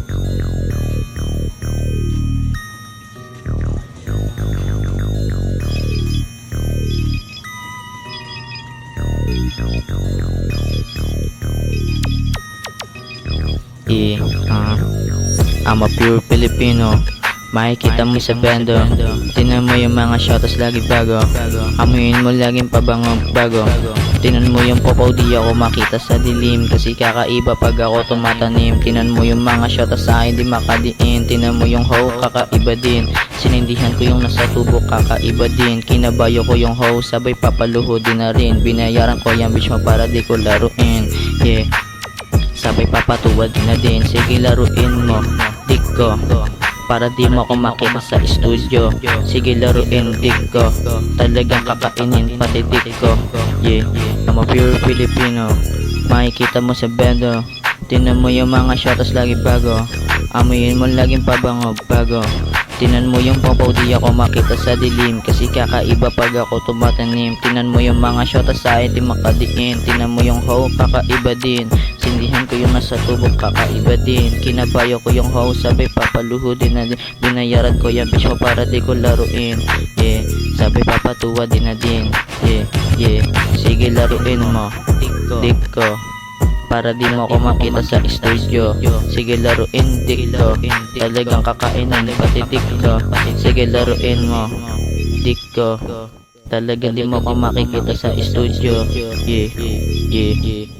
I'm a pure Filipino. Makikita mo sa bando. Tinan mo yung mga shotas lagi bago. Amuyin mo laging pabango bago. Tinan mo yung popo, di ako makita sa dilim, kasi kakaiba pag ako tumatanim. Tinan mo yung mga shotas sa akin, di makadiin. Tinan mo yung hoe, kakaiba din. Sinindihan ko yung nasa tubo, kakaiba din. Kinabayo ko yung hoe, sabay papaluho din na rin. Binayaran ko yung bitch mo para di ko laruin. Yeah, sabay papatuwad na din. Sige laruin mo, dik ko, para di mo ako makita sa studio. Sige laruin, dik ko, talagang kakainin pati dik ko. Yeah, I'm a pure Filipino. Makikita mo sa bando. Tinan mo yung mga shotas lagi bago. Amuyin mo laging pabango bago. Tinan mo yung popo, di ako makita sa dilim, kasi kakaiba pag ako tumatanim. Tinan mo yung mga shotas sa akin, di makadiin. Tinan mo yung hoe, kakaiba din. Sindihan ko yung nasa tubo, kakaiba din. Kinabayo ko yung hoe, sabay papaluho din na din. Binayaran ko yung bitch mo para di ko laruin. Yeah, sabay papatuwa din na din. Yeah, yeah, sige laruin mo, dik ko, para di mo ako makita sa studio. Sige laruin, dik ko, talagang kakainan pati dik ko. Sige laruin mo, dik ko, talagang di mo ako makikita sa studio. Yeah, yeah, yeah.